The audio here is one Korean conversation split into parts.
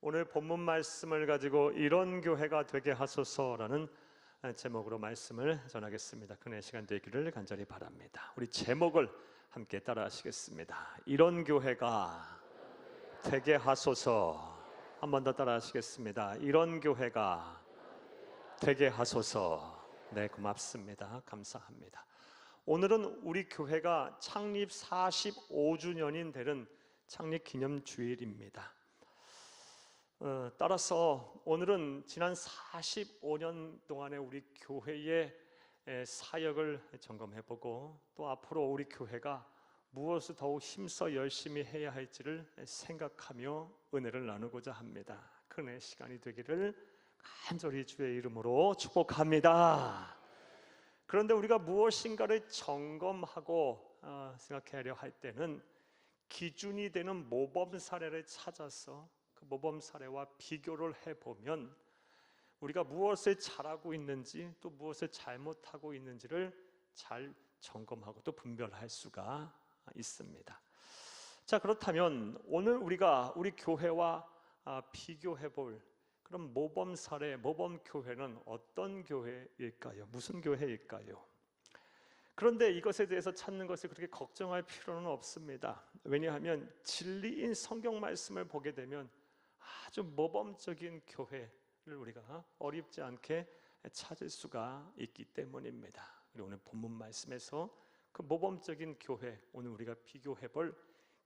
오늘 본문 말씀을 가지고 이런 교회가 되게 하소서라는 제목으로 말씀을 전하겠습니다. 그의 시간 되기를 간절히 바랍니다. 우리 제목을 함께 따라 하시겠습니다. 이런 교회가 되게 하소서. 한 번 더 따라 하시겠습니다. 이런 교회가 되게 하소서. 네, 고맙습니다. 감사합니다. 오늘은 우리 교회가 창립 45주년인 되는 창립 기념 주일입니다. 따라서 오늘은 지난 45년 동안의 우리 교회의 사역을 점검해보고 또 앞으로 우리 교회가 무엇을 더욱 힘써 열심히 해야 할지를 생각하며 은혜를 나누고자 합니다. 큰 은혜 시간이 되기를 간절히 주의 이름으로 축복합니다. 그런데 우리가 무엇인가를 점검하고 생각하려 할 때는 기준이 되는 모범 사례를 찾아서 그 모범 사례와 비교를 해보면 우리가 무엇을 잘하고 있는지 또 무엇을 잘못하고 있는지를 잘 점검하고 또 분별할 수가 있습니다. 자, 그렇다면 오늘 우리가 우리 교회와 비교해 볼 그럼 모범 사례, 모범 교회는 어떤 교회일까요? 무슨 교회일까요? 그런데 이것에 대해서 찾는 것을 그렇게 걱정할 필요는 없습니다. 왜냐하면 진리인 성경 말씀을 보게 되면 아주 모범적인 교회를 우리가 어렵지 않게 찾을 수가 있기 때문입니다. 오늘 본문 말씀에서 그 모범적인 교회, 오늘 우리가 비교해 볼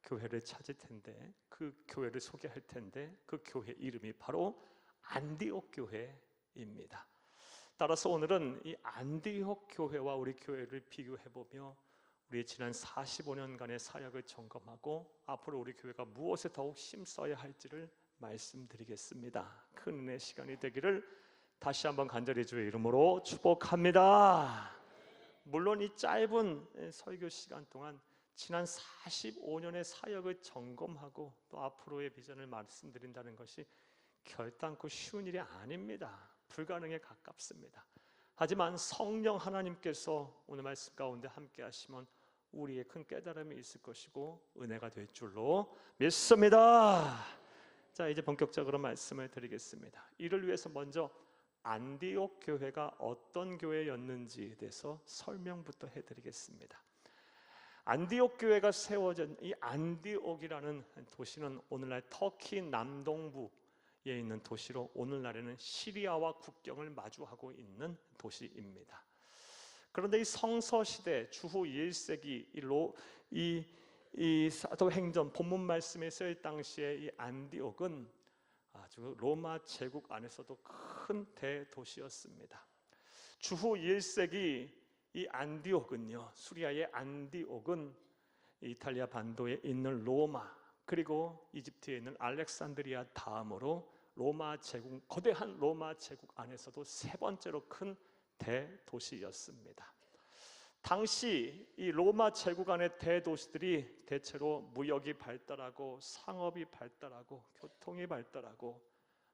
교회를 찾을 텐데 그 교회를 소개할 텐데 그 교회 이름이 바로 안디옥 교회입니다. 따라서 오늘은 이 안디옥 교회와 우리 교회를 비교해보며 우리의 지난 45년간의 사역을 점검하고 앞으로 우리 교회가 무엇에 더욱 힘써야 할지를 말씀드리겠습니다. 큰 은혜 시간이 되기를 다시 한번 간절히 주의 이름으로 축복합니다. 물론 이 짧은 설교 시간 동안 지난 45년의 사역을 점검하고 또 앞으로의 비전을 말씀드린다는 것이 결단코 쉬운 일이 아닙니다. 불가능에 가깝습니다. 하지만 성령 하나님께서 오늘 말씀 가운데 함께 하시면 우리의 큰 깨달음이 있을 것이고 은혜가 될 줄로 믿습니다. 자, 이제 본격적으로 말씀을 드리겠습니다. 이를 위해서 먼저 안디옥 교회가 어떤 교회였는지에 대해서 설명부터 해드리겠습니다. 안디옥 교회가 세워진 이 안디옥이라는 도시는 오늘날 터키 남동부에 있는 도시로 오늘날에는 시리아와 국경을 마주하고 있는 도시입니다. 그런데 이 성서시대 주후 1세기 이 사도행전 본문 말씀에 쓰일 당시에 이 안디옥은 아주 로마 제국 안에서도 큰 대도시였습니다. 주후 1세기 이 안디옥은요, 수리아의 안디옥은 이탈리아 반도에 있는 로마 그리고 이집트에 있는 알렉산드리아 다음으로 로마 제국, 거대한 로마 제국 안에서도 세 번째로 큰 대도시였습니다. 당시 이 로마 제국 안의 대도시들이 대체로 무역이 발달하고 상업이 발달하고 교통이 발달하고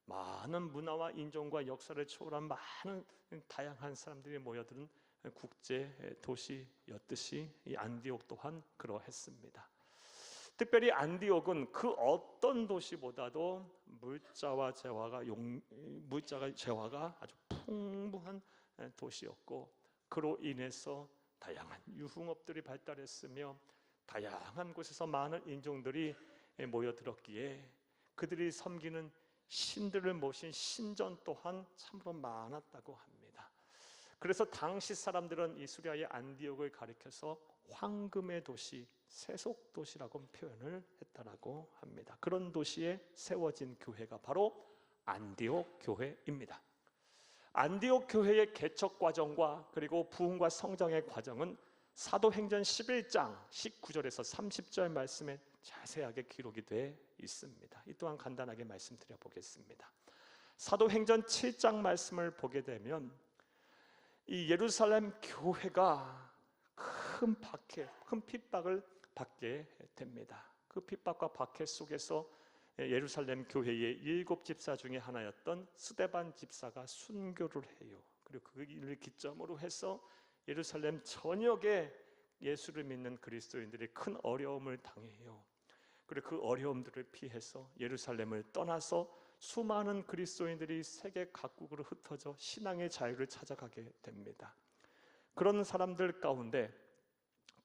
많은 문화와 인종과 역사를 초월한 많은 다양한 사람들이 모여드는 국제 도시였듯이 이 안디옥 또한 그러했습니다. 특별히 안디옥은 그 어떤 도시보다도 물자와 재화가 아주 풍부한 도시였고 그로 인해서 다양한 유흥업들이 발달했으며 다양한 곳에서 많은 인종들이 모여들었기에 그들이 섬기는 신들을 모신 신전 또한 참으로 많았다고 합니다. 그래서 당시 사람들은 이 수리아의 안디옥을 가리켜서 황금의 도시, 세속 도시라고 표현을 했다라고 합니다. 그런 도시에 세워진 교회가 바로 안디옥 교회입니다. 안디옥 교회의 개척 과정과 그리고 부흥과 성장의 과정은 사도행전 11장 19절에서 30절 말씀에 자세하게 기록이 되어 있습니다. 이 또한 간단하게 말씀드려 보겠습니다. 사도행전 7장 말씀을 보게 되면 이 예루살렘 교회가 큰 핍박을 받게 됩니다. 그 핍박과 박해 속에서 예루살렘 교회의 7집사 중에 하나였던 스데반 집사가 순교를 해요. 그리고 그 일을 기점으로 해서 예루살렘 전역에 예수를 믿는 그리스도인들이 큰 어려움을 당해요. 그리고 그 어려움들을 피해서 예루살렘을 떠나서 수많은 그리스도인들이 세계 각국으로 흩어져 신앙의 자유를 찾아가게 됩니다. 그런 사람들 가운데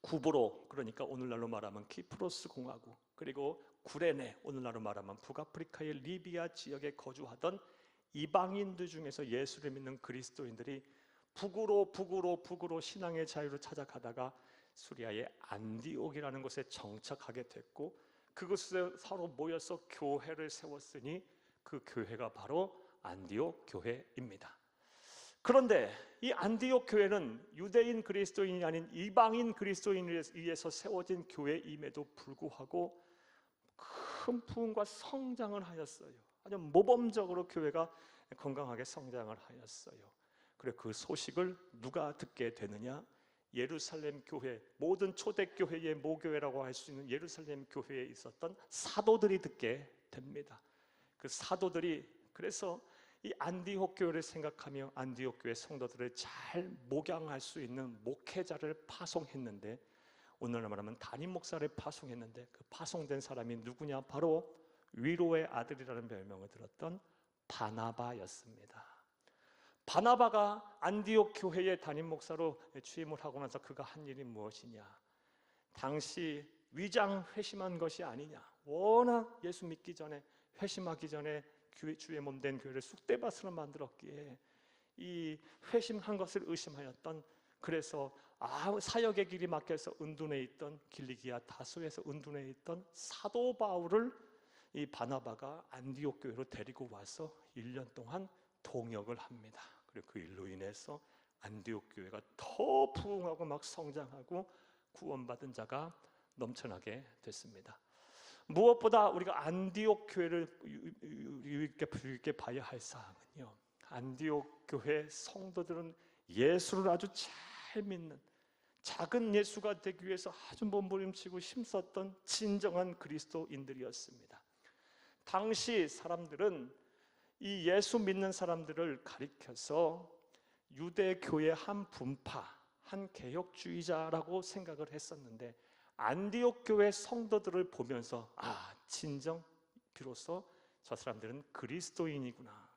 구브로, 그러니까 오늘날로 말하면 키프로스 공화국, 그리고 구레네, 오늘날로 말하면 북아프리카의 리비아 지역에 거주하던 이방인들 중에서 예수를 믿는 그리스도인들이 북으로 신앙의 자유를 찾아가다가 수리아의 안디옥이라는 곳에 정착하게 됐고, 그곳에 서로 모여서 교회를 세웠으니 그 교회가 바로 안디옥 교회입니다. 그런데 이 안디옥 교회는 유대인 그리스도인이 아닌 이방인 그리스도인에 의해서 세워진 교회임에도 불구하고 큰 부흥과 성장을 하였어요. 아주 모범적으로 교회가 건강하게 성장을 하였어요. 그리고 그 소식을 누가 듣게 되느냐? 예루살렘 교회, 모든 초대교회의 모교회라고 할 수 있는 예루살렘 교회에 있었던 사도들이 듣게 됩니다. 그 사도들이 그래서 이 안디옥 교회를 생각하며 안디옥 교회 성도들을 잘 목양할 수 있는 목회자를 파송했는데, 오늘날 말하면 담임 목사를 파송했는데, 그 파송된 사람이 누구냐? 바로 위로의 아들이라는 별명을 들었던 바나바였습니다. 바나바가 안디옥 교회의 담임 목사로 취임을 하고 나서 그가 한 일이 무엇이냐? 당시 위장 회심한 것이 아니냐? 워낙 예수 믿기 전에, 회심하기 전에 주의 몸 된 교회를 쑥대밭으로 만들었기에 이 회심한 것을 의심하였던, 그래서 사역의 길이 막혀서 은둔해 있던, 길리기아 다소에서 은둔해 있던 사도 바울을 이 바나바가 안디옥 교회로 데리고 와서 1년 동안 동역을 합니다. 그리고 그 일로 인해서 안디옥 교회가 더 부흥하고 막 성장하고 구원받은 자가 넘쳐나게 됐습니다. 무엇보다 우리가 안디옥 교회를 유의 깊게 봐야 할 사항은요, 안디옥 교회 성도들은 예수를 아주 잘 믿는, 작은 예수가 되기 위해서 아주 몸부림치고 힘썼던 진정한 그리스도인들이었습니다. 당시 사람들은 이 예수 믿는 사람들을 가리켜서 유대교의 한 분파, 한 개혁주의자라고 생각을 했었는데, 안디옥 교회 성도들을 보면서 진정 비로소 저 사람들은 그리스도인이구나,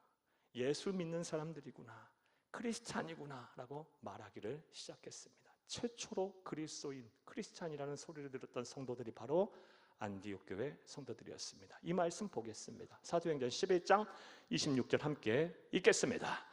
예수 믿는 사람들이구나, 크리스찬이구나 라고 말하기를 시작했습니다. 최초로 그리스도인, 크리스찬이라는 소리를 들었던 성도들이 바로 안디옥 교회 성도들이었습니다. 이 말씀 보겠습니다. 사도행전 11장 26절 함께 읽겠습니다.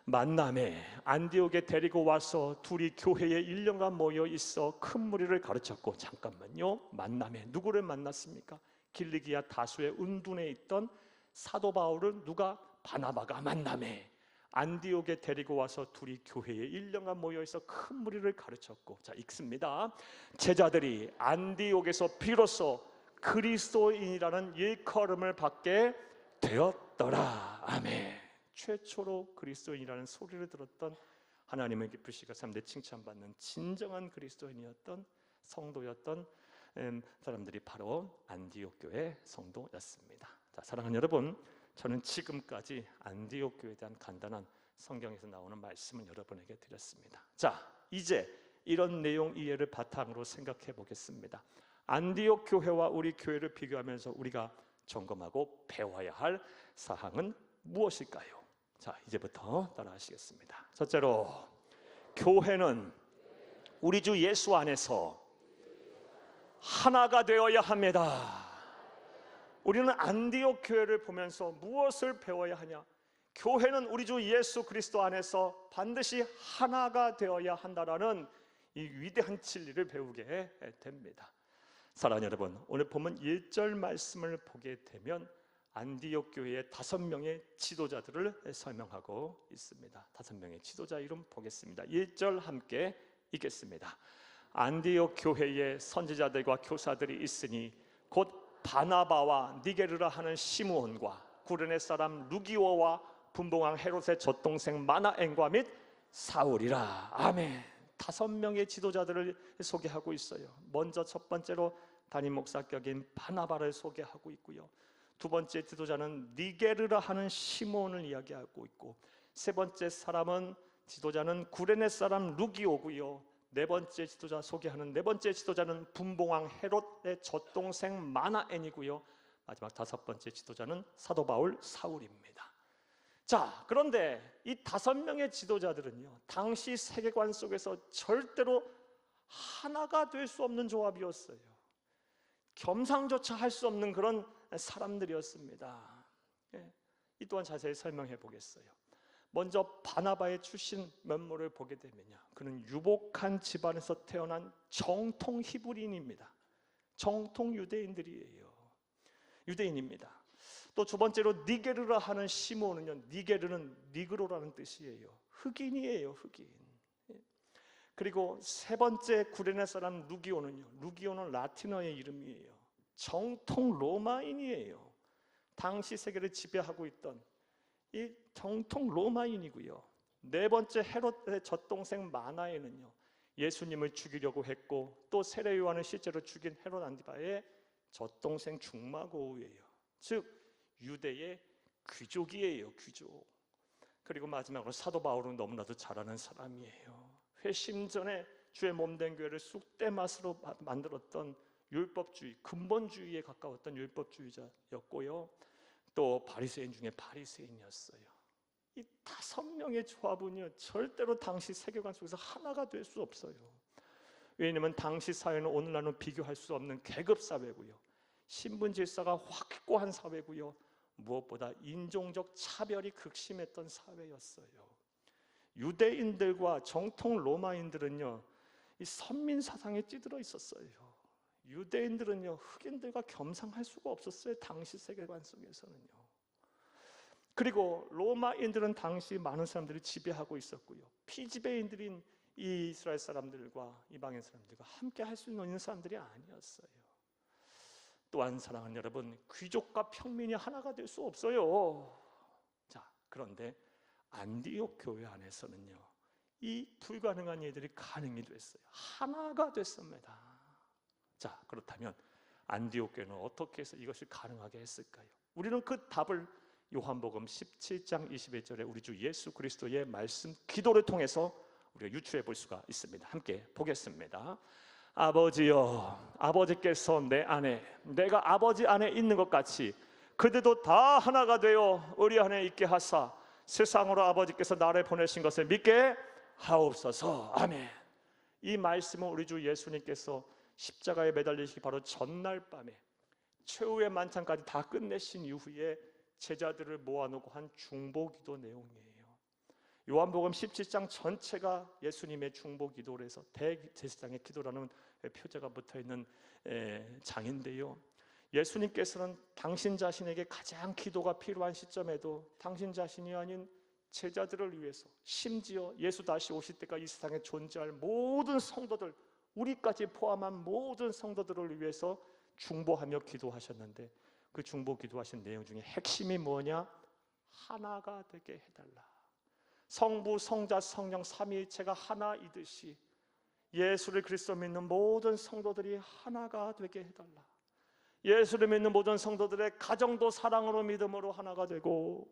만남에 안디옥에 데리고 와서 둘이 교회에 1년간 모여 있어 큰 무리를 가르쳤고, 잠깐만요, 만남에 누구를 만났습니까? 길리기아 다수에 은둔해 있던 사도 바울을 누가? 바나바가 만남에 안디옥에 데리고 와서 둘이 교회에 1년간 모여 있어 큰 무리를 가르쳤고, 자 읽습니다. 제자들이 안디옥에서 비로소 그리스도인이라는 일컬음을 받게 되었더라. 아멘. 최초로 그리스도인이라는 소리를 들었던, 하나님의 기쁘시고 사람들 칭찬받는 진정한 그리스도인이었던 성도였던 사람들이 바로 안디옥 교회 성도였습니다. 자, 사랑하는 여러분, 저는 지금까지 안디옥 교회에 대한 간단한 성경에서 나오는 말씀을 여러분에게 드렸습니다. 자, 이제 이런 내용 이해를 바탕으로 생각해 보겠습니다. 안디옥 교회와 우리 교회를 비교하면서 우리가 점검하고 배워야 할 사항은 무엇일까요? 자, 이제부터 따라하시겠습니다. 첫째로, 교회는 우리 주 예수 안에서 하나가 되어야 합니다. 우리는 안디옥 교회를 보면서 무엇을 배워야 하냐? 교회는 우리 주 예수 그리스도 안에서 반드시 하나가 되어야 한다라는 이 위대한 진리를 배우게 됩니다. 사랑하는 여러분, 오늘 보면 1절 말씀을 보게 되면 안디옥 교회의 5명의 지도자들을 설명하고 있습니다. 5명의 지도자 이름 보겠습니다. 1절 함께 읽겠습니다. 안디옥 교회에 선지자들과 교사들이 있으니 곧 바나바와 니게르라 하는 시므온과 구레네 사람 루기오와 분봉왕 헤롯의 젖동생 마나엔과 및 사울이라. 아멘. 5명의 지도자들을 소개하고 있어요. 먼저 첫 번째로 담임 목사격인 바나바를 소개하고 있고요. 두 번째 지도자는 니게르라 하는 시므온을 이야기하고 있고, 세 번째 지도자는 구레네 사람 루기오고요. 네 번째 지도자 소개하는 네 번째 지도자는 분봉왕 헤롯의 젖동생 마나엔이고요. 마지막 5번째 지도자는 사도 바울 사울입니다. 자, 그런데 이 5명의 지도자들은요, 당시 세계관 속에서 절대로 하나가 될 수 없는 조합이었어요. 겸상조차 할 수 없는 그런 사람들이었습니다. 이 또한 자세히 설명해 보겠어요. 먼저 바나바의 출신 면모를 보게 되면요, 그는 유복한 집안에서 태어난 정통 히브리인입니다. 정통 유대인입니다. 또 두 번째로 니게르라 하는 시몬은요, 니게르는 니그로라는 뜻이에요. 흑인이에요, 흑인. 그리고 세 번째 구레네 사람 루기오는 라틴어의 이름이에요. 정통 로마인이에요. 당시 세계를 지배하고 있던 이 정통 로마인이고요. 네 번째 헤롯의 젖동생 마나에는요, 예수님을 죽이려고 했고, 또 세례 요한을 실제로 죽인 헤롯 안디바의 젖동생 중마고우예요. 즉 유대의 귀족이에요, 귀족. 그리고 마지막으로 사도 바울은 너무나도 잘 아는 사람이에요. 회심 전에 주의 몸된 교회를 쑥대맛으로 만들었던 율법주의, 근본주의에 가까웠던 율법주의자였고요, 또 바리새인 중에 바리새인이었어요. 이 5명의 조합은요, 절대로 당시 세계관 속에서 하나가 될 수 없어요. 왜냐하면 당시 사회는 오늘날은 비교할 수 없는 계급 사회고요, 신분 질서가 확고한 사회고요, 무엇보다 인종적 차별이 극심했던 사회였어요. 유대인들과 정통 로마인들은요, 이 선민 사상에 찌들어 있었어요. 유대인들은요, 흑인들과 겸상할 수가 없었어요, 당시 세계관 속에서는요. 그리고 로마인들은 당시 많은 사람들이 지배하고 있었고요, 피지배인들인 이 이스라엘 사람들과 이방인 사람들과 함께 할 수 있는 사람들이 아니었어요. 또한 사랑하는 여러분, 귀족과 평민이 하나가 될 수 없어요. 자, 그런데 안디옥 교회 안에서는요, 이 불가능한 일들이 가능이 됐어요. 하나가 됐습니다. 자, 그렇다면 안디옥 교회는 어떻게 해서 이것을 가능하게 했을까요? 우리는 그 답을 요한복음 17장 21절에 우리 주 예수 그리스도의 말씀 기도를 통해서 우리가 유추해 볼 수가 있습니다. 함께 보겠습니다. 아버지여, 아버지께서 내 안에, 내가 아버지 안에 있는 것 같이 그들도 다 하나가 되어 우리 안에 있게 하사 세상으로 아버지께서 나를 보내신 것을 믿게 하옵소서. 아멘. 이 말씀은 우리 주 예수님께서 십자가에 매달리시기 바로 전날 밤에 최후의 만찬까지 다 끝내신 이후에 제자들을 모아놓고 한 중보기도 내용이에요. 요한복음 17장 전체가 예수님의 중보기도를 해서 대제사장의 기도라는 표제가 붙어있는 장인데요, 예수님께서는 당신 자신에게 가장 기도가 필요한 시점에도 당신 자신이 아닌 제자들을 위해서, 심지어 예수 다시 오실 때까지 이 세상에 존재할 모든 성도들, 우리까지 포함한 모든 성도들을 위해서 중보하며 기도하셨는데, 그 중보 기도하신 내용 중에 핵심이 뭐냐? 하나가 되게 해달라. 성부, 성자, 성령 삼위일체가 하나이듯이 예수를 그리스도 믿는 모든 성도들이 하나가 되게 해달라. 예수를 믿는 모든 성도들의 가정도 사랑으로 믿음으로 하나가 되고,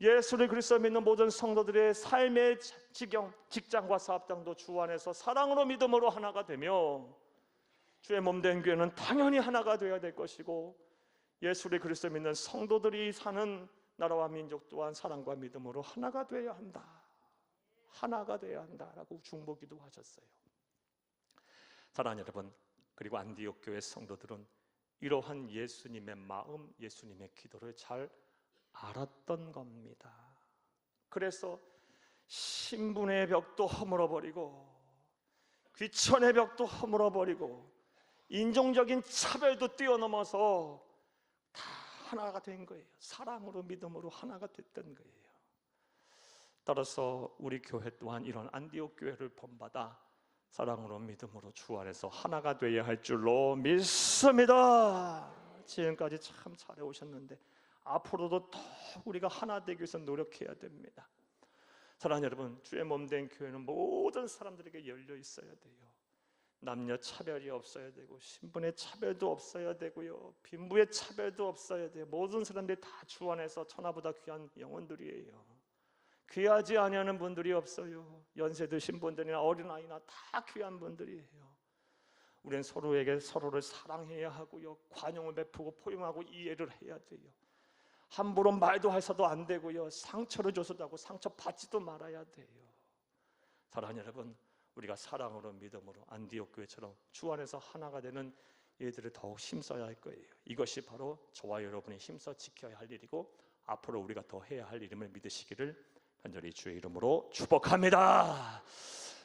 예수를 그리스도 믿는 모든 성도들의 삶의 지경, 직장과 사업장도 주 안에서 사랑으로 믿음으로 하나가 되며, 주의 몸된 교회는 당연히 하나가 되어야 될 것이고, 예수를 그리스도 믿는 성도들이 사는 나라와 민족 또한 사랑과 믿음으로 하나가 되어야 한다. 하나가 되어야 한다라고 중보기도 하셨어요. 사랑하는 여러분, 그리고 안디옥 교회 성도들은 이러한 예수님의 마음, 예수님의 기도를 잘 알았던 겁니다. 그래서 신분의 벽도 허물어버리고, 귀천의 벽도 허물어버리고, 인종적인 차별도 뛰어넘어서 다 하나가 된 거예요. 사랑으로 믿음으로 하나가 됐던 거예요. 따라서 우리 교회 또한 이런 안디옥 교회를 본받아 사랑으로 믿음으로 주 안에서 하나가 되어야 할 줄로 믿습니다. 지금까지 참 잘해오셨는데 앞으로도 더 우리가 하나 되기 위해서 노력해야 됩니다. 사랑하는 여러분, 주의 몸된 교회는 모든 사람들에게 열려 있어야 돼요. 남녀 차별이 없어야 되고, 신분의 차별도 없어야 되고요, 빈부의 차별도 없어야 돼요. 모든 사람들이 다 주 안에서 천하보다 귀한 영혼들이에요. 귀하지 아니하는 분들이 없어요. 연세 드신 분들이나 어린아이나 다 귀한 분들이에요. 우리는 서로에게 서로를 사랑해야 하고요, 관용을 베푸고 포용하고 이해를 해야 돼요. 함부로 말도 해서도 안 되고요, 상처를 줘서도 하고 상처 받지도 말아야 돼요. 사랑하는 여러분, 우리가 사랑으로 믿음으로 안디옥 교회처럼 주 안에서 하나가 되는 일들을 더욱 힘써야 할 거예요. 이것이 바로 저와 여러분이 힘써 지켜야 할 일이고 앞으로 우리가 더 해야 할 일임을 믿으시기를 간절히 주의 이름으로 축복합니다.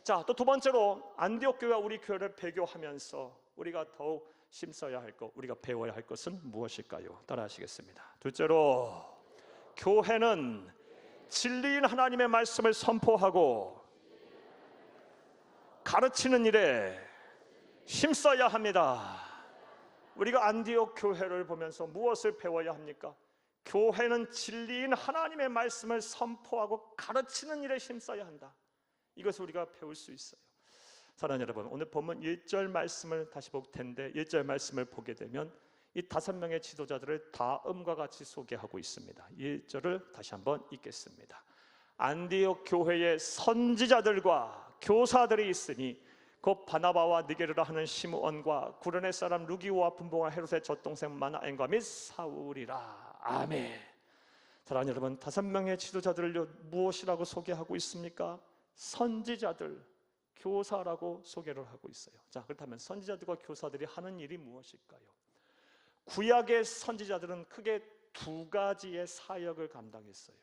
자, 또 두 번째로 안디옥 교회와 우리 교회를 배교하면서 우리가 더욱 힘써야 할 것, 우리가 배워야 할 것은 무엇일까요? 따라하시겠습니다. 둘째로, 교회는 진리인 하나님의 말씀을 선포하고 가르치는 일에 힘써야 합니다. 우리가 안디옥 교회를 보면서 무엇을 배워야 합니까? 교회는 진리인 하나님의 말씀을 선포하고 가르치는 일에 힘써야 한다. 이것을 우리가 배울 수 있어요. 사랑하는 여러분, 오늘 본문 1절 말씀을 다시 볼 텐데 1절 말씀을 보게 되면 이 5명의 지도자들을 다음과 같이 소개하고 있습니다. 1절을 다시 한번 읽겠습니다. 안디옥 교회의 선지자들과 교사들이 있으니 곧 바나바와 느게르라 하는 시므온과 구레네 사람 루기오와 분봉한 헤롯의 젖동생 마나엔과 및 사울이라. 아멘. 사랑하는 여러분, 5명의 지도자들을 무엇이라고 소개하고 있습니까? 선지자들, 교사라고 소개를 하고 있어요. 자, 그렇다면 선지자들과 교사들이 하는 일이 무엇일까요? 구약의 선지자들은 크게 2가지의 사역을 감당했어요.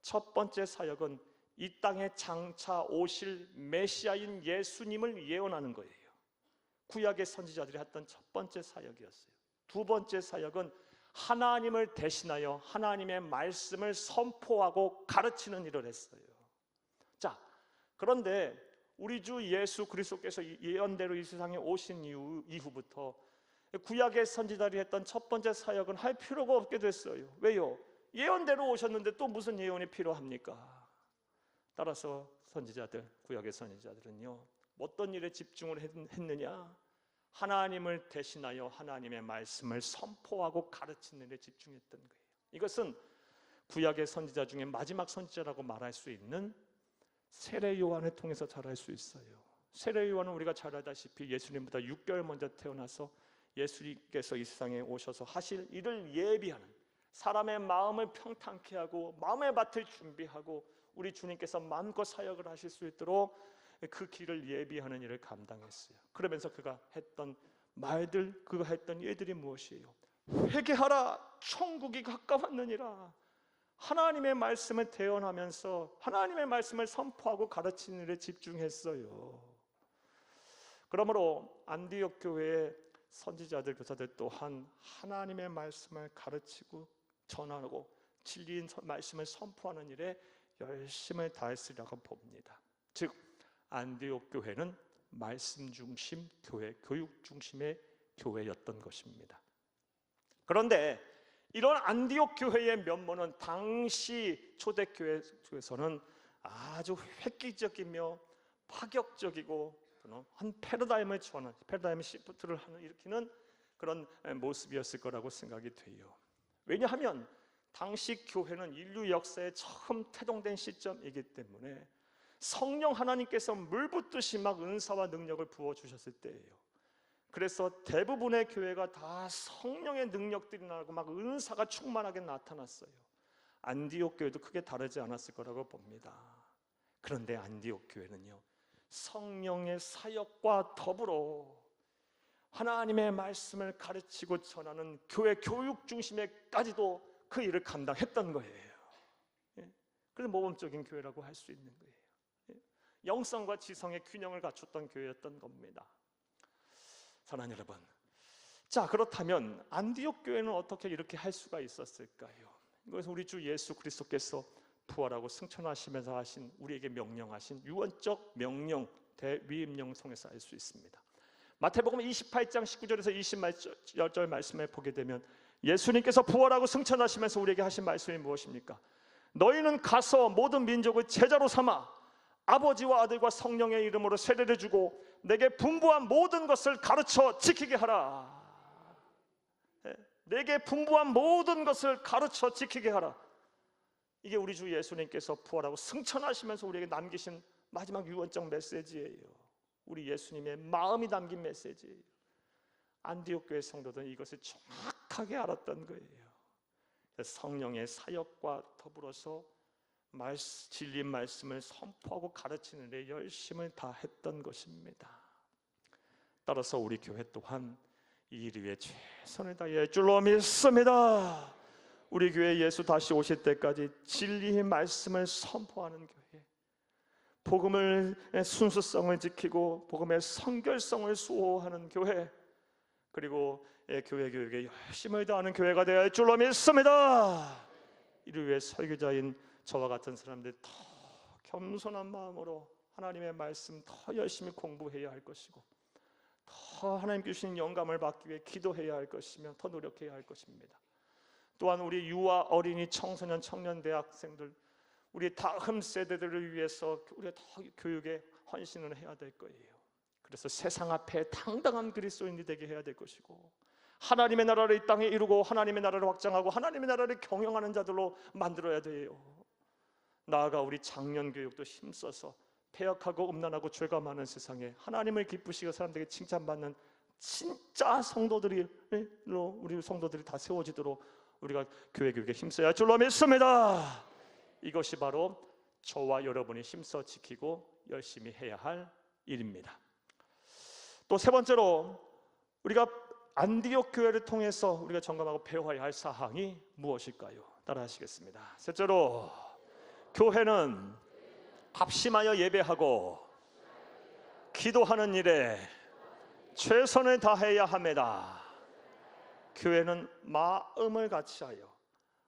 첫 번째 사역은 이 땅에 장차 오실 메시아인 예수님을 예언하는 거예요. 구약의 선지자들이 했던 첫 번째 사역이었어요. 두 번째 사역은 하나님을 대신하여 하나님의 말씀을 선포하고 가르치는 일을 했어요. 자, 그런데 우리 주 예수 그리스도께서 예언대로 이 세상에 오신 이후부터 구약의 선지자들이 했던 첫 번째 사역은 할 필요가 없게 됐어요. 왜요? 예언대로 오셨는데 또 무슨 예언이 필요합니까? 따라서 선지자들, 구약의 선지자들은요, 어떤 일에 집중을 했느냐? 하나님을 대신하여 하나님의 말씀을 선포하고 가르치는 일에 집중했던 거예요. 이것은 구약의 선지자 중에 마지막 선지자라고 말할 수 있는 세례 요한을 통해서 잘 알 수 있어요. 세례 요한은 우리가 잘 알다시피 예수님보다 6개월 먼저 태어나서 예수님께서 이 세상에 오셔서 하실 일을 예비하는, 사람의 마음을 평탄케 하고 마음의 밭을 준비하고 우리 주님께서 마음껏 사역을 하실 수 있도록 그 길을 예비하는 일을 감당했어요. 그러면서 그가 했던 말들, 그가 했던 일들이 무엇이에요? 회개하라, 천국이 가까웠느니라. 하나님의 말씀을 대언하면서 하나님의 말씀을 선포하고 가르치는 일에 집중했어요. 그러므로 안디옥 교회의 선지자들, 교사들 또한 하나님의 말씀을 가르치고 전하고 진리인 말씀을 선포하는 일에 열심을 다했으리라고 봅니다. 즉 안디옥 교회는 말씀 중심 교회, 교육 중심의 교회였던 것입니다. 그런데 이런 안디옥 교회의 면모는 당시 초대교회 쪽에서는 아주 획기적이며 파격적이고 한 패러다임을 전하는, 패러다임 시프트를 일으키는 그런 모습이었을 거라고 생각이 돼요. 왜냐하면 당시 교회는 인류 역사에 처음 태동된 시점이기 때문에 성령 하나님께서 물붓듯이 막 은사와 능력을 부어주셨을 때예요. 그래서 대부분의 교회가 다 성령의 능력들이 나고 막 은사가 충만하게 나타났어요. 안디옥 교회도 크게 다르지 않았을 거라고 봅니다. 그런데 안디옥 교회는요, 성령의 사역과 더불어 하나님의 말씀을 가르치고 전하는 교회 교육 중심에까지도 그 일을 감당했던 거예요. 그래서 모범적인 교회라고 할 수 있는 거예요. 영성과 지성의 균형을 갖췄던 교회였던 겁니다. 사랑하는 여러분, 자, 그렇다면 안디옥 교회는 어떻게 이렇게 할 수가 있었을까요? 이것은 우리 주 예수 그리스도께서 부활하고 승천하시면서 하신, 우리에게 명령하신 유언적 명령, 대위임령 통해서 알 수 있습니다. 마태복음 28장 19절에서 20절 말씀을 보게 되면 예수님께서 부활하고 승천하시면서 우리에게 하신 말씀이 무엇입니까? 너희는 가서 모든 민족을 제자로 삼아 아버지와 아들과 성령의 이름으로 세례를 주고 내게 분부한 모든 것을 가르쳐 지키게 하라. 내게 분부한 모든 것을 가르쳐 지키게 하라. 이게 우리 주 예수님께서 부활하고 승천하시면서 우리에게 남기신 마지막 유언적 메시지예요. 우리 예수님의 마음이 담긴 메시지예요. 안디옥 교회 성도들은 이것을 정확하게 알았던 거예요. 성령의 사역과 더불어서 진리 말씀을 선포하고 가르치는 데 열심을 다했던 것입니다. 따라서 우리 교회 또한 이 일 위해 최선을 다할 줄로 믿습니다. 우리 교회 예수 다시 오실 때까지 진리의 말씀을 선포하는 교회, 복음의 순수성을 지키고 복음의 성결성을 수호하는 교회, 그리고 교회 교육에 열심을 다하는 교회가 되어야 할 줄로 믿습니다. 이를 위해 설교자인 저와 같은 사람들 더 겸손한 마음으로 하나님의 말씀 더 열심히 공부해야 할 것이고, 더 하나님 주신 영감을 받기 위해 기도해야 할 것이며 더 노력해야 할 것입니다. 또한 우리 유아, 어린이, 청소년, 청년, 대학생들, 우리 다음 세대들을 위해서 우리가 더 교육에 헌신을 해야 될 거예요. 그래서 세상 앞에 당당한 그리스도인이 되게 해야 될 것이고, 하나님의 나라를 이 땅에 이루고 하나님의 나라를 확장하고 하나님의 나라를 경영하는 자들로 만들어야 돼요. 나아가 우리 장년 교육도 힘써서 폐역하고 음란하고 죄가 많은 세상에 하나님을 기쁘시고 사람들에게 칭찬받는 진짜 성도들로 우리 성도들이 다 세워지도록 우리가 교회 교육에 힘써야 할 줄로 믿습니다. 이것이 바로 저와 여러분이 힘써 지키고 열심히 해야 할 일입니다. 또 세 번째로, 우리가 안디옥 교회를 통해서 우리가 점검하고 배워야 할 사항이 무엇일까요? 따라하시겠습니다. 셋째로, 교회는 합심하여 예배하고 기도하는 일에 최선을 다해야 합니다. 교회는 마음을 같이하여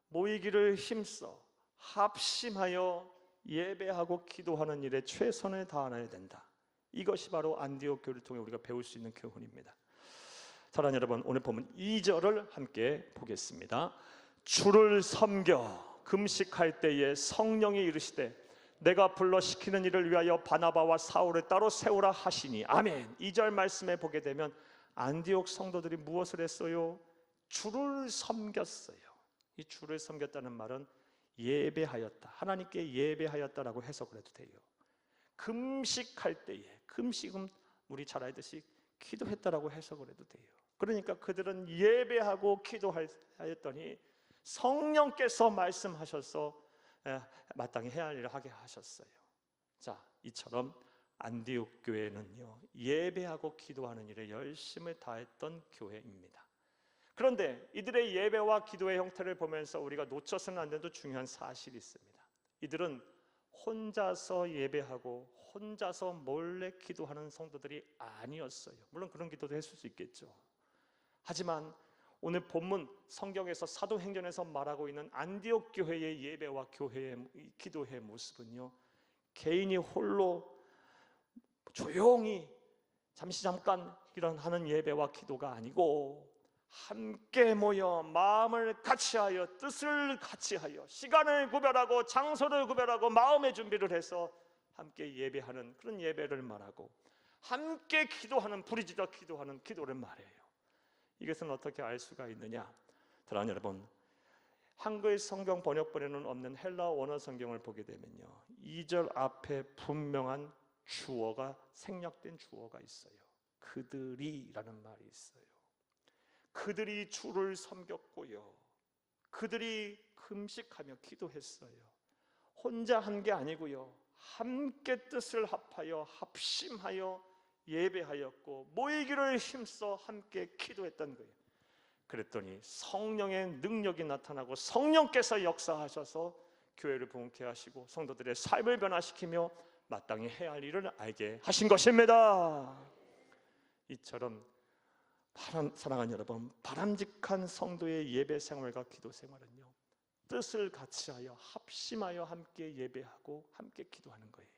모이기를 힘써 합심하여 예배하고 기도하는 일에 최선을 다해야 된다. 이것이 바로 안디옥 교회를 통해 우리가 배울 수 있는 교훈입니다. 사랑하는 여러분, 오늘 보면 2절을 함께 보겠습니다. 주를 섬겨 금식할 때에 성령이 이르시되 내가 불러 시키는 일을 위하여 바나바와 사울을 따로 세우라 하시니. 아멘. 2절 말씀에 보게 되면 안디옥 성도들이 무엇을 했어요? 주를 섬겼어요. 이 주를 섬겼다는 말은 예배하였다, 하나님께 예배하였다라고 해석을 해도 돼요. 금식할 때에, 금식은 우리 잘 알듯이 기도했다라고 해석을 해도 돼요. 그러니까 그들은 예배하고 기도하였더니 성령께서 말씀하셔서 마땅히 해야 할 일을 하게 하셨어요. 자, 이처럼 안디옥 교회는요, 예배하고 기도하는 일에 열심을 다했던 교회입니다. 그런데 이들의 예배와 기도의 형태를 보면서 우리가 놓쳐서는 안 되는 중요한 사실이 있습니다. 이들은 혼자서 예배하고 혼자서 몰래 기도하는 성도들이 아니었어요. 물론 그런 기도도 했을 수 있겠죠. 하지만 오늘 본문 성경에서 사도행전에서 말하고 있는 안디옥 교회의 예배와 교회의 기도의 모습은요, 개인이 홀로 조용히 잠깐 하는 예배와 기도가 아니고 함께 모여 마음을 같이하여 뜻을 같이하여 시간을 구별하고 장소를 구별하고 마음의 준비를 해서 함께 예배하는 그런 예배를 말하고, 함께 기도하는, 부르짖어 기도하는 기도를 말해요. 이것은 어떻게 알 수가 있느냐? 사랑하는 여러분, 한글 성경 번역본에는 없는 헬라어 원어 성경을 보게 되면요, 2절 앞에 분명한 주어가, 생략된 주어가 있어요. 그들이라는 말이 있어요. 그들이 주를 섬겼고요, 그들이 금식하며 기도했어요. 혼자 한 게 아니고요, 함께 뜻을 합하여 합심하여 예배하였고 모이기를 힘써 함께 기도했던 거예요. 그랬더니 성령의 능력이 나타나고 성령께서 역사하셔서 교회를 부흥케 하시고 성도들의 삶을 변화시키며 마땅히 해야 할 일을 알게 하신 것입니다. 이처럼 사랑하는 여러분, 바람직한 성도의 예배 생활과 기도 생활은요, 뜻을 같이하여 합심하여 함께 예배하고 함께 기도하는 거예요.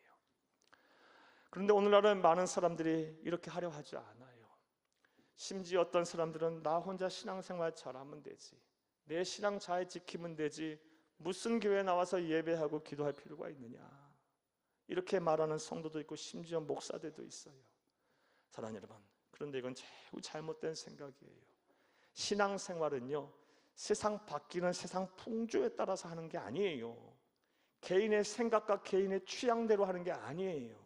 그런데 오늘날은 많은 사람들이 이렇게 하려 하지 않아요. 심지어 어떤 사람들은 나 혼자 신앙생활 잘하면 되지, 내 신앙 잘 지키면 되지, 무슨 교회에 나와서 예배하고 기도할 필요가 있느냐, 이렇게 말하는 성도도 있고 심지어 목사들도 있어요. 사랑하는 여러분, 그런데 이건 매우 잘못된 생각이에요. 신앙생활은요, 세상 바뀌는 세상 풍조에 따라서 하는 게 아니에요. 개인의 생각과 개인의 취향대로 하는 게 아니에요.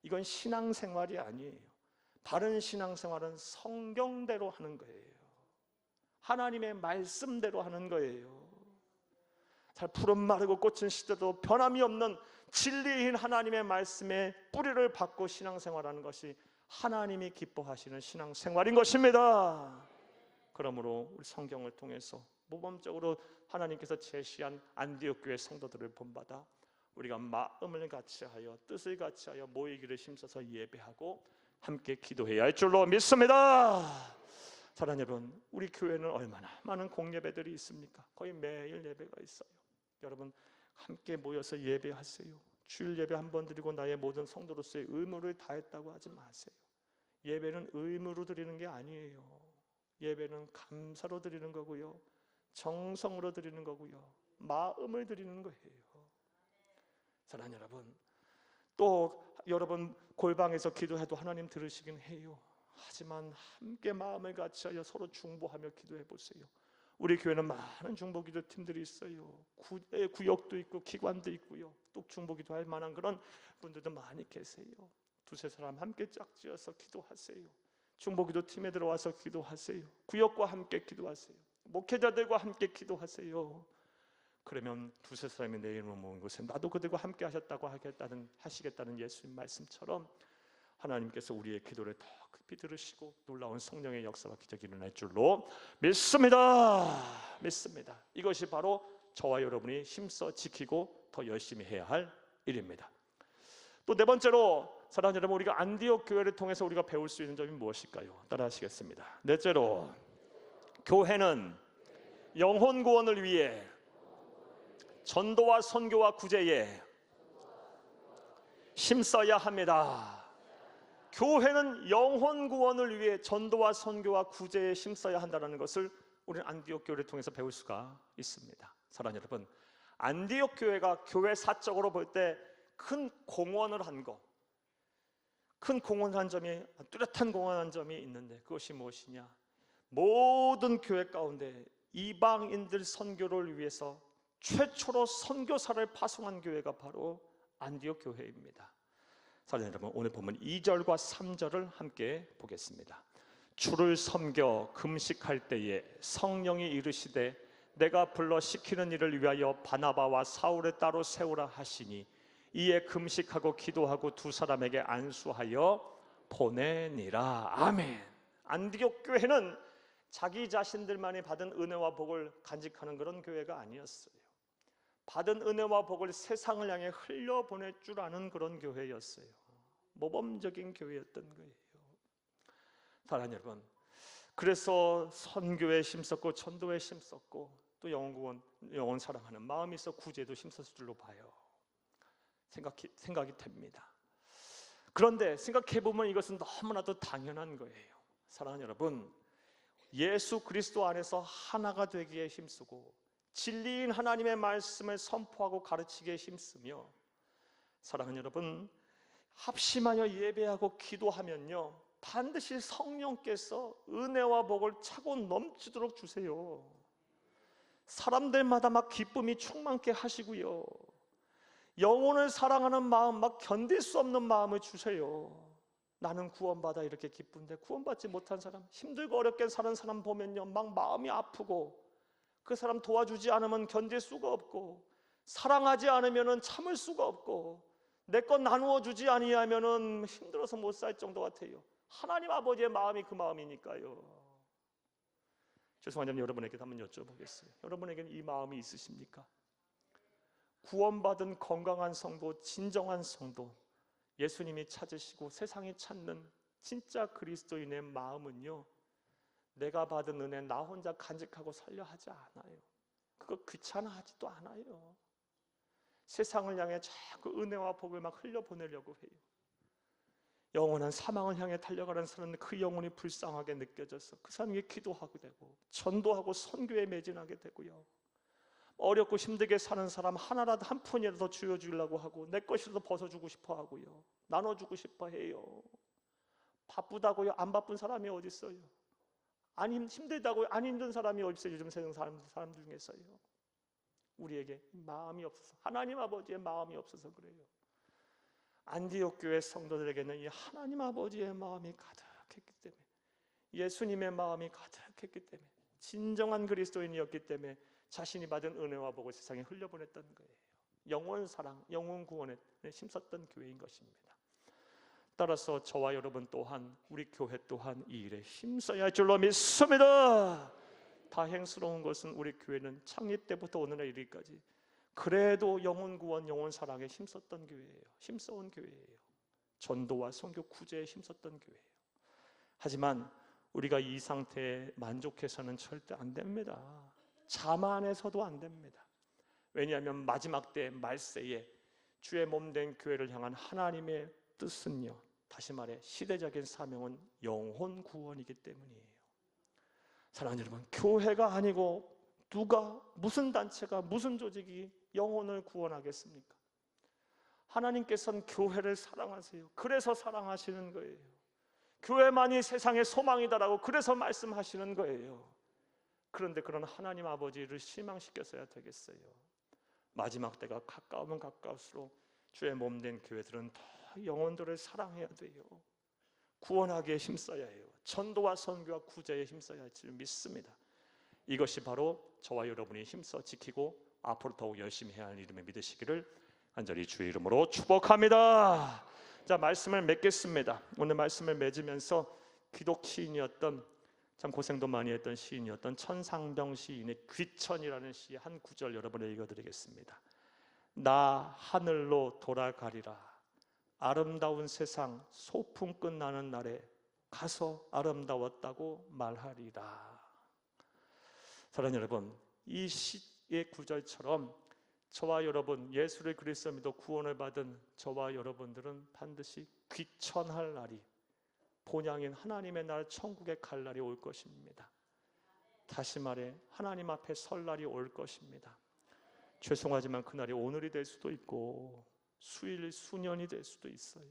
이건 신앙생활이 아니에요. 바른 신앙생활은 성경대로 하는 거예요. 하나님의 말씀대로 하는 거예요. 잘 푸른 마르고 꽃은 시들어도 변함이 없는 진리인 하나님의 말씀에 뿌리를 받고 신앙생활하는 것이 하나님이 기뻐하시는 신앙생활인 것입니다. 그러므로 우리 성경을 통해서 모범적으로 하나님께서 제시한 안디옥 교회 성도들을 본받아 우리가 마음을 같이하여 뜻을 같이하여 모이기를 힘써서 예배하고 함께 기도해야 할 줄로 믿습니다. 사랑하는 여러분, 우리 교회는 얼마나 많은 공예배들이 있습니까? 거의 매일 예배가 있어요. 여러분 함께 모여서 예배하세요. 주일 예배 한 번 드리고 나의 모든 성도로서의 의무를 다했다고 하지 마세요. 예배는 의무로 드리는 게 아니에요. 예배는 감사로 드리는 거고요, 정성으로 드리는 거고요, 마음을 드리는 거예요. 사랑하는 여러분, 또 여러분 골방에서 기도해도 하나님 들으시긴 해요. 하지만 함께 마음을 같이하여 서로 중보하며 기도해 보세요. 우리 교회는 많은 중보기도 팀들이 있어요. 구역도 있고 기관도 있고요, 또 중보기도 할 만한 그런 분들도 많이 계세요. 두세 사람 함께 짝지어서 기도하세요. 중보기도 팀에 들어와서 기도하세요. 구역과 함께 기도하세요. 목회자들과 함께 기도하세요. 그러면 두세 사람이 내 이름을 모은 곳에 나도 그들과 함께 하시겠다는 예수님 말씀처럼 하나님께서 우리의 기도를 더 깊이 들으시고 놀라운 성령의 역사와 기적이 일어날 줄로 믿습니다. 이것이 바로 저와 여러분이 힘써 지키고 더 열심히 해야 할 일입니다. 또 네 번째로 사랑하는 여러분, 우리가 안디옥 교회를 통해서 우리가 배울 수 있는 점이 무엇일까요? 따라하시겠습니다. 넷째로, 교회는 영혼 구원을 위해 전도와 선교와 구제에 힘써야 합니다. 교회는 영혼 구원을 위해 전도와 선교와 구제에 힘써야 한다는 것을 우리는 안디옥 교회를 통해서 배울 수가 있습니다. 사랑하는 여러분, 안디옥 교회가 교회 사적으로 볼 때 큰 공헌을 한 것, 큰 공헌한 점이, 뚜렷한 공헌한 점이 있는데 그것이 무엇이냐? 모든 교회 가운데 이방인들 선교를 위해서 최초로 선교사를 파송한 교회가 바로 안디옥 교회입니다. 사랑하는 여러분, 오늘 보면 2절과 3절을 함께 보겠습니다. 주를 섬겨 금식할 때에 성령이 이르시되 내가 불러 시키는 일을 위하여 바나바와 사울을 따로 세우라 하시니 이에 금식하고 기도하고 두 사람에게 안수하여 보내니라. 아멘. 안디옥 교회는 자기 자신들만이 받은 은혜와 복을 간직하는 그런 교회가 아니었어요. 받은 은혜와 복을 세상을 향해 흘려보낼 줄 아는 그런 교회였어요. 모범적인 교회였던 거예요. 사랑하는 여러분, 그래서 선교에 힘썼고 전도에 힘썼고 또 영혼 사랑하는 마음이 있어 구제도 힘썼을 줄로 봐요. 생각이 됩니다. 그런데 생각해보면 이것은 너무나도 당연한 거예요. 사랑하는 여러분, 예수 그리스도 안에서 하나가 되기에 힘쓰고 진리인 하나님의 말씀을 선포하고 가르치기에 힘쓰며, 사랑하는 여러분, 합심하여 예배하고 기도하면요 반드시 성령께서 은혜와 복을 차고 넘치도록 주세요. 사람들마다 막 기쁨이 충만케 하시고요, 영혼을 사랑하는 마음, 막 견딜 수 없는 마음을 주세요. 나는 구원받아 이렇게 기쁜데 구원받지 못한 사람, 힘들고 어렵게 사는 사람 보면요 막 마음이 아프고, 그 사람 도와주지 않으면 견딜 수가 없고, 사랑하지 않으면 참을 수가 없고, 내 것 나누어 주지 아니하면 힘들어서 못 살 정도 같아요. 하나님 아버지의 마음이 그 마음이니까요. 죄송하지만 여러분에게 한번 여쭤보겠어요. 여러분에게는 이 마음이 있으십니까? 구원받은 건강한 성도, 진정한 성도, 예수님이 찾으시고 세상이 찾는 진짜 그리스도인의 마음은요, 내가 받은 은혜 나 혼자 간직하고 살려 하지 않아요. 그거 귀찮아하지도 않아요. 세상을 향해 자꾸 은혜와 복을 막 흘려보내려고 해요. 영원한 사망을 향해 달려가는 사람은 그 영혼이 불쌍하게 느껴져서 그 사람에게 기도하게 되고 전도하고 선교에 매진하게 되고요, 어렵고 힘들게 사는 사람 하나라도 한 푼이라도 더 쥐어주려고 하고 내 것이라도 벗어주고 싶어 하고요, 나눠주고 싶어 해요. 바쁘다고요? 안 바쁜 사람이 어디 있어요? 힘들다고요? 안 힘든 사람이 어디 있어요? 요즘 세상 사람들 중에서요. 우리에게 마음이 없어서, 하나님 아버지의 마음이 없어서 그래요. 안디옥 교회 성도들에게는 이 하나님 아버지의 마음이 가득했기 때문에, 예수님의 마음이 가득했기 때문에, 진정한 그리스도인이었기 때문에 자신이 받은 은혜와 복을 세상에 흘려보냈던 거예요. 영원 사랑, 영원 구원에 힘썼던 교회인 것입니다. 따라서 저와 여러분 또한, 우리 교회 또한 이 일에 힘써야 할 줄로 믿습니다. 다행스러운 것은 우리 교회는 창립 때부터 오늘날 이르기까지 그래도 영혼 구원, 영혼 사랑에 힘썼던 교회예요. 힘써온 교회예요. 전도와 선교 구제에 힘썼던 교회예요. 하지만 우리가 이 상태에 만족해서는 절대 안 됩니다. 자만해서도 안 됩니다. 왜냐하면 마지막 때 말세에 주의 몸 된 교회를 향한 하나님의 뜻은요, 다시 말해 시대적인 사명은 영혼 구원이기 때문이에요. 사랑하는 여러분, 교회가 아니고 누가, 무슨 단체가, 무슨 조직이 영혼을 구원하겠습니까? 하나님께서는 교회를 사랑하세요. 그래서 사랑하시는 거예요. 교회만이 세상의 소망이다라고 그래서 말씀하시는 거예요. 그런데 그런 하나님 아버지를 실망시켰어야 되겠어요? 마지막 때가 가까우면 가까울수록 주의 몸 된 교회들은 더 영혼들을 사랑해야 돼요. 구원하기에 힘써야 해요. 전도와 선교와 구제에 힘써야 할 줄 믿습니다. 이것이 바로 저와 여러분이 힘써 지키고 앞으로 더욱 열심히 해야 할 이름을 믿으시기를 간절히 주의 이름으로 축복합니다. 자, 말씀을 맺겠습니다. 오늘 말씀을 맺으면서 기독 시인이었던, 참 고생도 많이 했던 시인이었던 천상병 시인의 귀천이라는 시의 한 구절 여러분에게 읽어드리겠습니다. 나 하늘로 돌아가리라. 아름다운 세상 소풍 끝나는 날에 가서 아름다웠다고 말하리라. 사랑하는 여러분, 이 시의 구절처럼 저와 여러분, 예수를 그리스도 믿어 구원을 받은 저와 여러분들은 반드시 귀천할 날이, 본향인 하나님의 나라 천국에 갈 날이 올 것입니다. 다시 말해 하나님 앞에 설 날이 올 것입니다. 죄송하지만 그날이 오늘이 될 수도 있고 수일, 수년이 될 수도 있어요.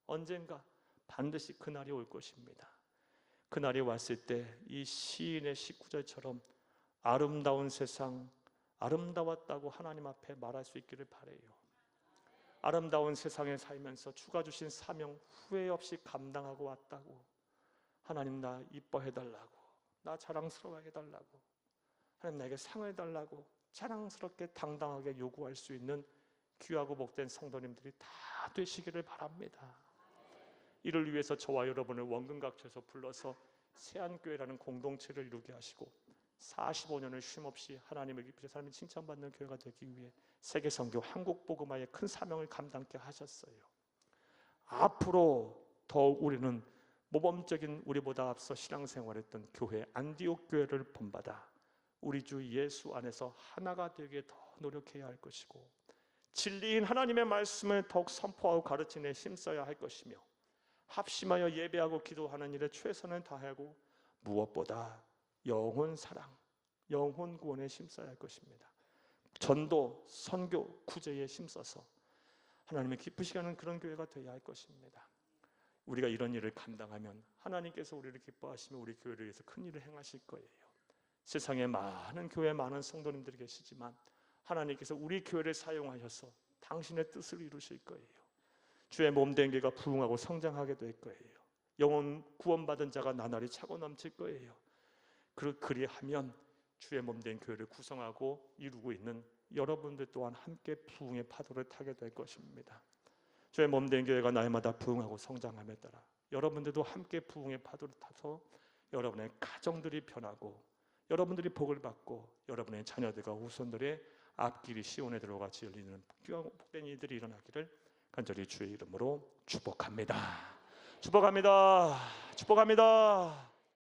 언젠가 반드시 그날이 올 것입니다. 그날이 왔을 때 이 시인의 19절처럼 아름다운 세상, 아름다웠다고 하나님 앞에 말할 수 있기를 바라요. 아름다운 세상에 살면서 주가 주신 사명 후회 없이 감당하고 왔다고, 하나님 나 이뻐해달라고, 나 자랑스러워 해달라고, 하나님 나에게 상을 해달라고 자랑스럽게 당당하게 요구할 수 있는 귀하고 복된 성도님들이 다 되시기를 바랍니다. 이를 위해서 저와 여러분을 원근각처에서 불러서 세안교회라는 공동체를 이루게 하시고 45년을 쉼없이 하나님을 기쁘게 삶이 칭찬받는 교회가 되기 위해 세계선교 한국복음화의 큰 사명을 감당케 하셨어요. 앞으로 더욱 우리는 모범적인, 우리보다 앞서 신앙생활했던 교회 안디옥 교회를 본받아 우리 주 예수 안에서 하나가 되기에 더 노력해야 할 것이고, 진리인 하나님의 말씀을 더욱 선포하고 가르치는 데 힘써야 할 것이며, 합심하여 예배하고 기도하는 일에 최선을 다하고, 무엇보다 영혼 사랑, 영혼 구원에 힘써야 할 것입니다. 전도, 선교, 구제에 힘써서 하나님의 기쁘시게 하는 그런 교회가 되어야 할 것입니다. 우리가 이런 일을 감당하면 하나님께서 우리를 기뻐하시며 우리 교회를 위해서 큰 일을 행하실 거예요. 세상에 많은 교회, 많은 성도님들이 계시지만 하나님께서 우리 교회를 사용하셔서 당신의 뜻을 이루실 거예요. 주의 몸된 교회가 부흥하고 성장하게 될 거예요. 영혼 구원받은 자가 나날이 차고 넘칠 거예요. 그리하면 주의 몸된 교회를 구성하고 이루고 있는 여러분들 또한 함께 부흥의 파도를 타게 될 것입니다. 주의 몸된 교회가 날마다 부흥하고 성장함에 따라 여러분들도 함께 부흥의 파도를 타서 여러분의 가정들이 변하고, 여러분들이 복을 받고, 여러분의 자녀들과 후손들의 앞길이 시온에 들어같이 열리는 복된 일들이 일어나기를 간절히 주의 이름으로 축복합니다. 축복합니다. 축복합니다.